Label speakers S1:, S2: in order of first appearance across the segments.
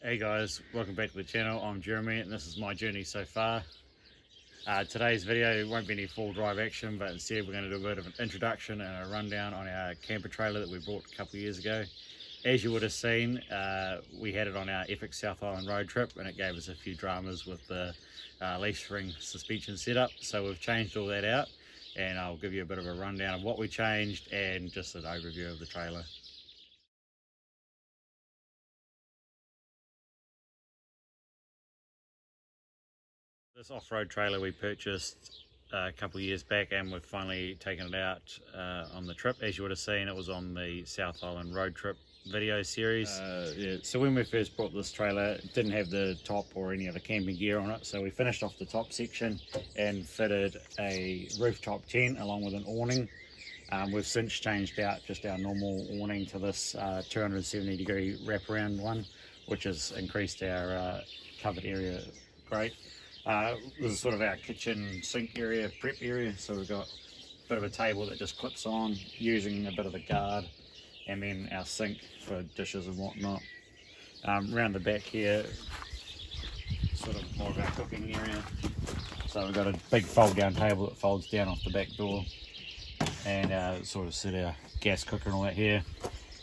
S1: Hey guys, welcome back to the channel. I'm Jeremy and this is my journey so far. Today's video won't be any full drive action, but instead we're going to do a bit of an introduction and a rundown on our camper trailer that we bought a couple of years ago. As you would have seen, we had it on our epic South Island road trip and it gave us a few dramas with the leaf spring suspension setup. So we've changed all that out and I'll give you a bit of a rundown of what we changed and just an overview of the trailer. This off-road trailer we purchased a couple of years back and we've finally taken it out on the trip. As you would have seen, it was on the South Island road trip video series. Yeah. So when we first bought this trailer, it didn't have the top or any other camping gear on it, so we finished off the top section and fitted a rooftop tent along with an awning. We've since changed out just our normal awning to this 270-degree wraparound one, which has increased our covered area great. This is sort of our kitchen sink area, prep area, so we've got a bit of a table that just clips on using a bit of a guard, and then our sink for dishes and whatnot. Around the back here, sort of more of our cooking area, so we've got a big fold down table that folds down off the back door, and sort of set our gas cooker and all that here.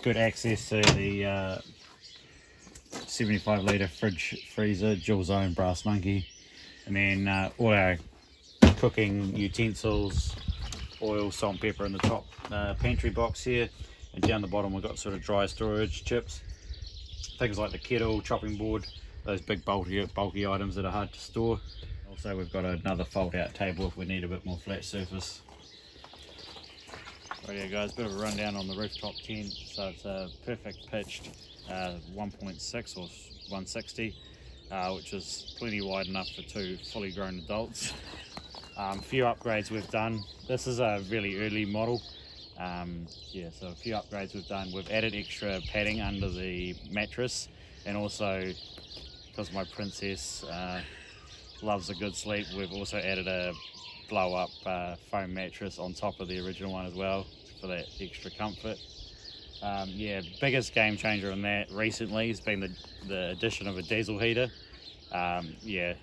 S1: Good access to the 75 litre freezer, dual zone brass monkey. And then all our cooking utensils, oil, salt and pepper in the top pantry box here. And down the bottom we've got sort of dry storage chips. Things like the kettle, chopping board, those big bulky items that are hard to store. Also we've got another fold out table if we need a bit more flat surface. Right guys, bit of a rundown on the rooftop tent. So it's a perfect pitched 1.6 or 160. Which is plenty wide enough for two fully grown adults. A few upgrades we've done. This is a really early model. Yeah, so a few upgrades we've done. We've added extra padding under the mattress, and also because my princess loves a good sleep, we've also added a blow up foam mattress on top of the original one as well for that extra comfort. Yeah, biggest game changer in that recently has been the addition of a diesel heater. Yeah,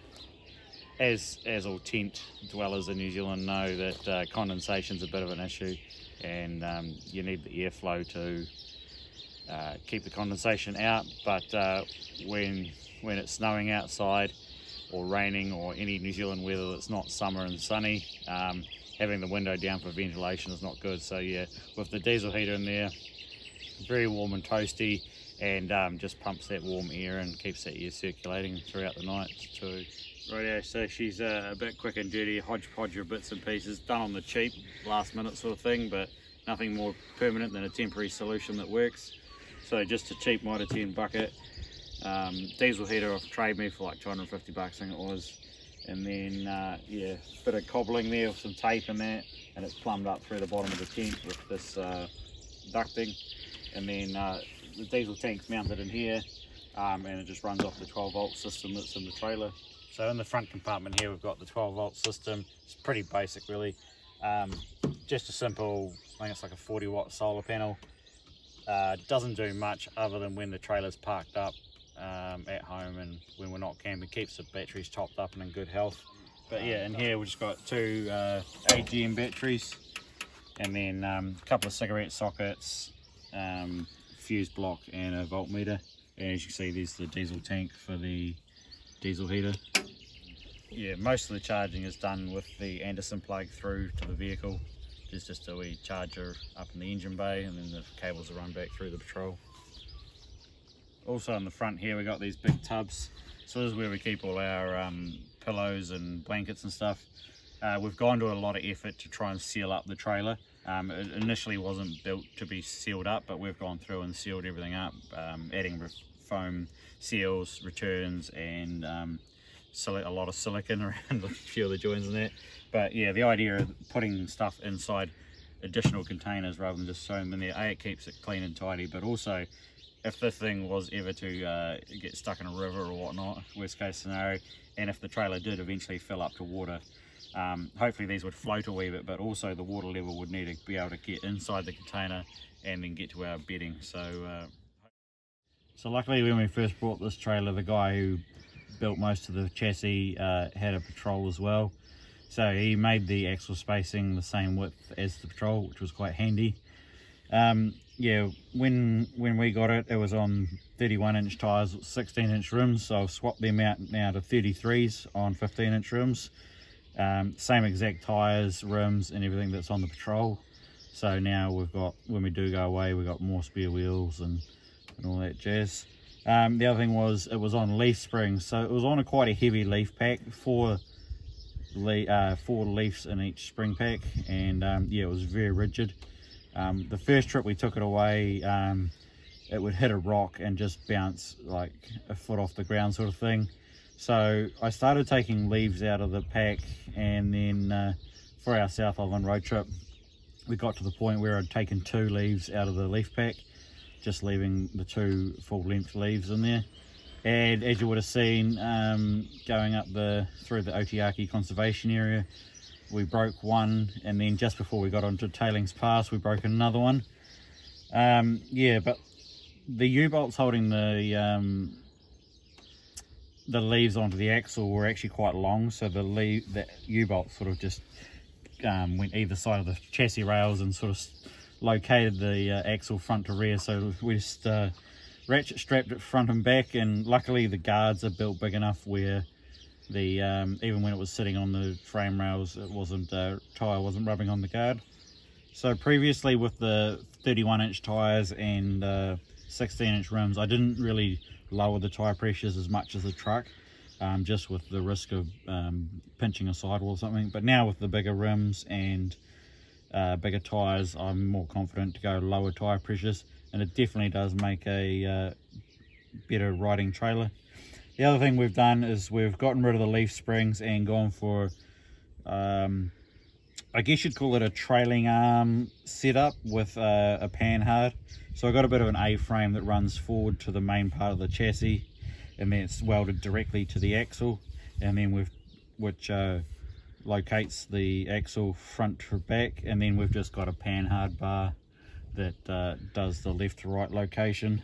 S1: as all tent dwellers in New Zealand know, that condensation's a bit of an issue, and you need the airflow to keep the condensation out. But when it's snowing outside or raining or any New Zealand weather that's not summer and sunny, having the window down for ventilation is not good. So yeah, with the diesel heater in there, very warm and toasty, and just pumps that warm air and keeps that air circulating throughout the night too. Rightio, so she's a bit quick and dirty, hodgepodge of bits and pieces, done on the cheap, last minute sort of thing, but nothing more permanent than a temporary solution that works. So just a cheap Mitre 10 bucket, diesel heater off Trade Me for like 250 bucks I think it was, and then yeah, bit of cobbling there with some tape in that, and it's plumbed up through the bottom of the tent with this ducting. And then the diesel tank's mounted in here, and it just runs off the 12 volt system that's in the trailer. So in the front compartment here we've got the 12 volt system. It's pretty basic really. Just a simple, I think it's like a 40 watt solar panel. Doesn't do much other than when the trailer's parked up at home and when we're not camping. Keeps the batteries topped up and in good health. But yeah, in here we've just got two AGM batteries, and then a couple of cigarette sockets, fuse block and a voltmeter, and as you can see there's the diesel tank for the diesel heater. Yeah, most of the charging is done with the Anderson plug through to the vehicle. There's just a wee charger up in the engine bay, and then the cables are run back through the patrol. Also in the front here we got these big tubs, so this is where we keep all our pillows and blankets and stuff. We've gone to a lot of effort to try and seal up the trailer. It initially wasn't built to be sealed up, but we've gone through and sealed everything up, adding foam seals, returns, and a lot of silicone around a few of the joints in that. But yeah, the idea of putting stuff inside additional containers rather than just throwing them in there, it keeps it clean and tidy, but also if this thing was ever to get stuck in a river or whatnot, worst case scenario, and if the trailer did eventually fill up to water, hopefully these would float a wee bit, but also the water level would need to be able to get inside the container and then get to our bedding. So So luckily when we first brought this trailer, the guy who built most of the chassis had a patrol as well. So he made the axle spacing the same width as the patrol, which was quite handy. Yeah, when we got it, it was on 31-inch tyres, 16-inch rims, so I've swapped them out now to 33s on 15-inch rims. Same exact tyres, rims and everything that's on the patrol. So now we've got, when we do go away, we've got more spare wheels and all that jazz. The other thing was, it was on leaf springs, so it was on quite a heavy leaf pack, four leaves in each spring pack, and yeah, it was very rigid. The first trip we took it away, it would hit a rock and just bounce like a foot off the ground sort of thing. So I started taking leaves out of the pack, and then for our South Island road trip, we got to the point where I'd taken 2 leaves out of the leaf pack, just leaving the 2 full-length leaves in there. And as you would have seen, going up through the Otiaki conservation area, we broke one, and then just before we got onto Tailings Pass, we broke another one. Yeah, but the U-bolts holding the leaves onto the axle were actually quite long, so the U-bolt sort of just went either side of the chassis rails and sort of located the axle front to rear. So we just ratchet strapped it front and back, and luckily the guards are built big enough where the even when it was sitting on the frame rails, it wasn't tyre wasn't rubbing on the guard. So previously with the 31-inch tyres and 16-inch rims, I didn't really lower the tyre pressures as much as the truck, just with the risk of pinching a sidewall or something. But now with the bigger rims and bigger tyres, I'm more confident to go lower tyre pressures, and it definitely does make a better riding trailer. The other thing we've done is we've gotten rid of the leaf springs and gone for, I guess you'd call it a trailing arm setup with a panhard. So I've got a bit of an A-frame that runs forward to the main part of the chassis, and then it's welded directly to the axle, and then which locates the axle front to back, and then we've just got a panhard bar that does the left to right location.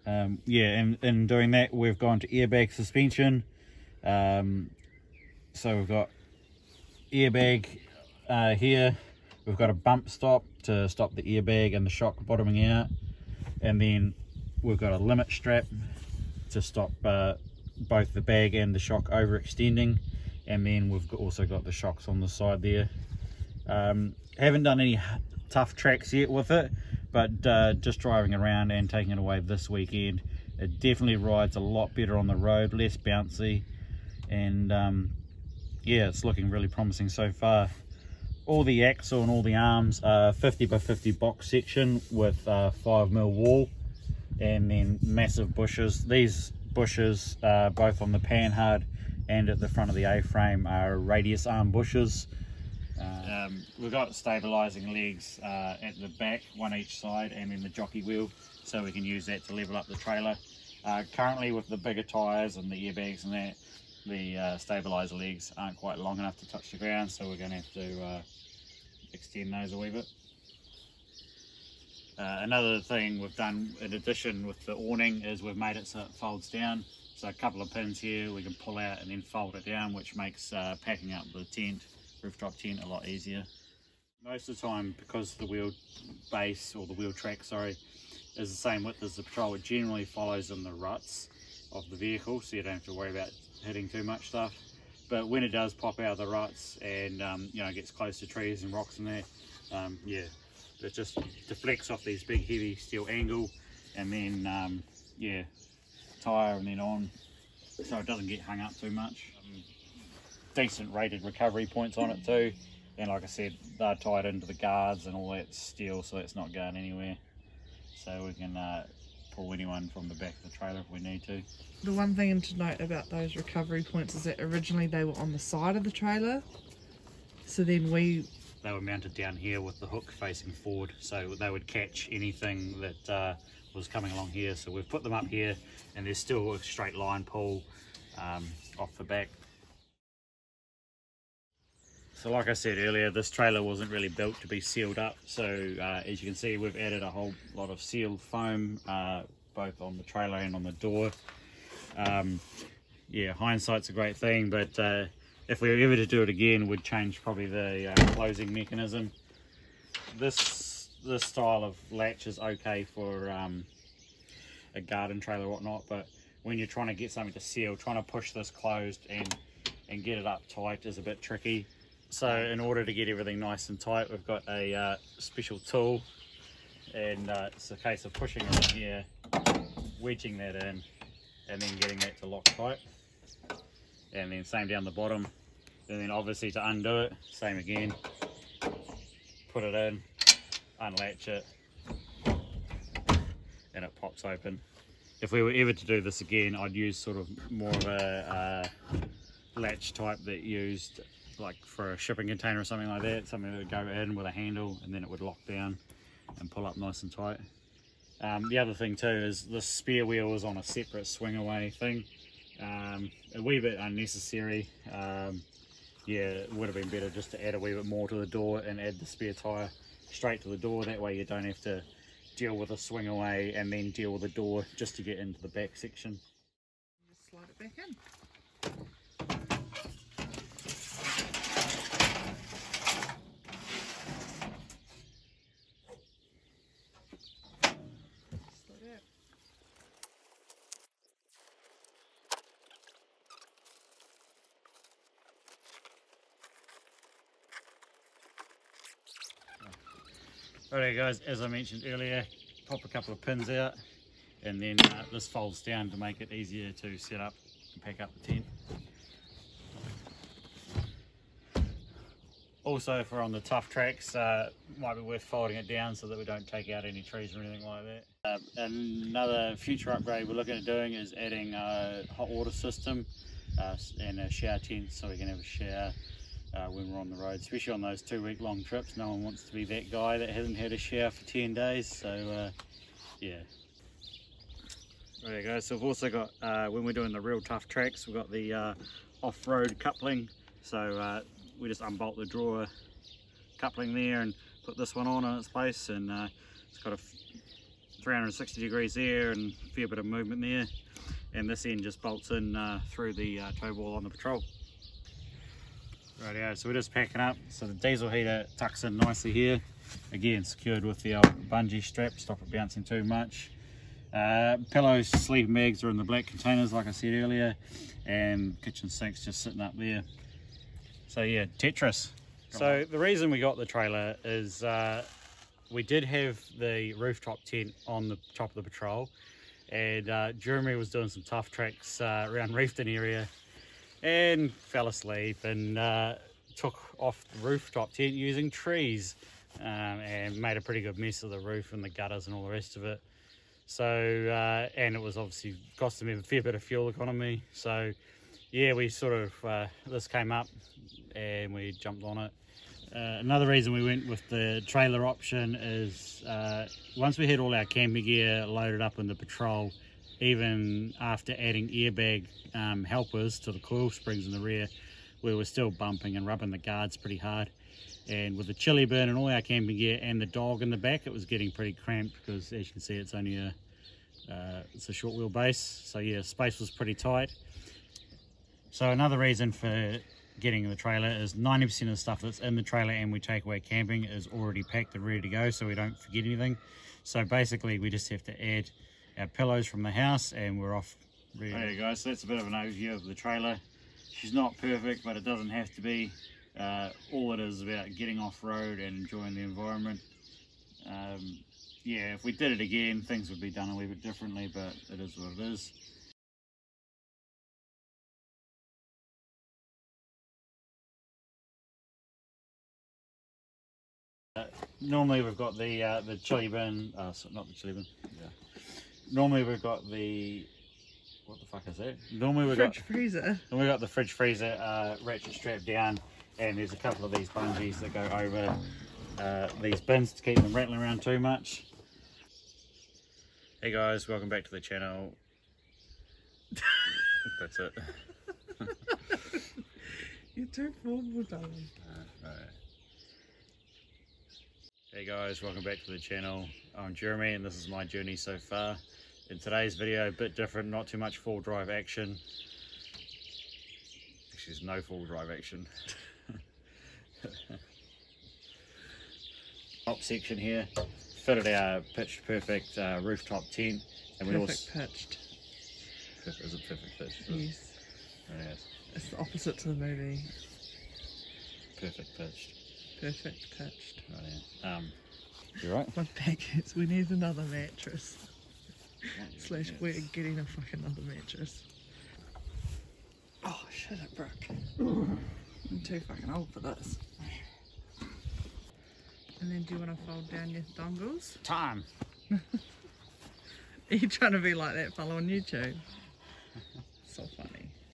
S1: Yeah, and in doing that, we've gone to airbag suspension. So we've got airbag here, we've got a bump stop to stop the airbag and the shock bottoming out, and then we've got a limit strap to stop both the bag and the shock overextending, and then we've also got the shocks on the side there. Haven't done any tough tracks yet with it, but just driving around and taking it away this weekend, it definitely rides a lot better on the road, less bouncy, and yeah, it's looking really promising so far. All the axle and all the arms are 50 by 50 box section with 5mm wall, and then massive bushes. These bushes, both on the panhard and at the front of the A-frame, are radius arm bushes. We've got stabilising legs at the back, one each side, and then the jockey wheel, so we can use that to level up the trailer. Currently with the bigger tyres and the airbags and that, the stabiliser legs aren't quite long enough to touch the ground, so we're going to have to extend those a wee bit. Another thing we've done in addition with the awning is we've made it so it folds down. So a couple of pins here we can pull out and then fold it down, which makes packing up the tent, rooftop tent, a lot easier. Most of the time, because the wheel base, or the wheel track, sorry, is the same width as the patrol, it generally follows in the ruts of the vehicle, so you don't have to worry about hitting too much stuff. But when it does pop out of the ruts and you know, gets close to trees and rocks in there, yeah, it just deflects off these big heavy steel angle, and then yeah, tyre and then on, so it doesn't get hung up too much. Decent rated recovery points on it too, and like I said, they're tied into the guards and all that steel, so it's not going anywhere, so we can pull anyone from the back of the trailer if we need to.
S2: The one thing to note about those recovery points is that originally they were on the side of the trailer, so then they were mounted down here with the hook facing forward, so they would catch anything that was coming along here. So we've put them up here, and there's still a straight line pull off the back. So like I said earlier, this trailer wasn't really built to be sealed up, so as you can see, we've added a whole lot of sealed foam
S1: both on the trailer and on the door. Yeah, hindsight's a great thing, but if we were ever to do it again, we'd change probably the closing mechanism. This style of latch is okay for a garden trailer or whatnot, but when you're trying to get something to seal, trying to push this closed and get it up tight is a bit tricky. So in order to get everything nice and tight, we've got a special tool, and it's a case of pushing it in here, wedging that in, and then getting that to lock tight, and then same down the bottom. And then obviously to undo it, same again, put it in, unlatch it, and it pops open. If we were ever to do this again, I'd use sort of more of a latch type that used like for a shipping container or something like that, something that would go in with a handle and then it would lock down and pull up nice and tight. The other thing too is the spare wheel is on a separate swing away thing. A wee bit unnecessary. Yeah, it would have been better just to add a wee bit more to the door and add the spare tyre straight to the door. That way you don't have to deal with a swing away and then deal with the door just to get into the back section.
S2: Just slide it back in.
S1: Alright guys, as I mentioned earlier, pop a couple of pins out, and then this folds down to make it easier to set up and pack up the tent. Also, if we're on the tough tracks, might be worth folding it down so that we don't take out any trees or anything like that. Another future upgrade we're looking at doing is adding a hot water system and a shower tent, so we can have a shower when we're on the road, especially on those 2-week long trips. No one wants to be that guy that hasn't had a shower for 10 days, so yeah. There you go. So we've also got, when we're doing the real tough tracks, we've got the off-road coupling. So we just unbolt the drawer coupling there and put this one on in its place, and it's got a 360 degrees there and a fair bit of movement there, and this end just bolts in through the tow ball on the Patrol. Rightio, so we're just packing up. So the diesel heater tucks in nicely here, again secured with the old bungee strap, stop it bouncing too much. Pillows, sleeping bags are in the black containers like I said earlier, and kitchen sink's just sitting up there. So yeah, Tetris. So the reason we got the trailer is we did have the rooftop tent on the top of the Patrol, and Jeremy was doing some tough tracks around Reefton area and fell asleep and took off the rooftop tent using trees, and made a pretty good mess of the roof and the gutters and all the rest of it. So and it was obviously costing me a fair bit of fuel economy. So yeah, we sort of this came up and we jumped on it. Another reason we went with the trailer option is once we had all our camping gear loaded up in the Patrol, even after adding airbag helpers to the coil springs in the rear, we were still bumping and rubbing the guards pretty hard. And with the chili bin and all our camping gear and the dog in the back, it was getting pretty cramped because, as you can see, it's only it's a short wheelbase. So yeah, space was pretty tight. So another reason for getting the trailer is 90% of the stuff that's in the trailer and we take away camping is already packed and ready to go, so we don't forget anything. So basically we just have to add our pillows from the house and we're off. There you go, so that's a bit of an overview of the trailer. She's not perfect, but it doesn't have to be. All it is about getting off-road and enjoying the environment. Yeah, if we did it again, things would be done a wee bit differently, but it is what it is. Normally we've got the chili bin, so not the chili bin. Yeah. Normally we've got the, what the fuck is that? Normally we've got
S2: freezer. And
S1: we got the fridge freezer ratchet strapped down, and there's a couple of these bungees that go over these bins to keep them rattling around too much. Hey guys, welcome back to the channel. That's it.
S2: You're too formal, darling.
S1: Right. Hey guys, welcome back to the channel. I'm Jeremy and this is my journey so far. In today's video, a bit different, not too much full drive action. Actually, there's no full drive action. Top section here, fitted our pitched perfect rooftop tent, and we also
S2: pitched.
S1: Is it perfect pitched?
S2: Yes.
S1: Yes.
S2: It's the opposite to the movie.
S1: Perfect pitched.
S2: Perfect pitched.
S1: Right, yeah. You right?
S2: My back hurts. We need another mattress. Slash, we're getting a fucking other mattress. Oh shit, it broke. I'm too fucking old for this. And then do you want to fold down your dongles?
S1: Time!
S2: Are you trying to be like that fella on YouTube?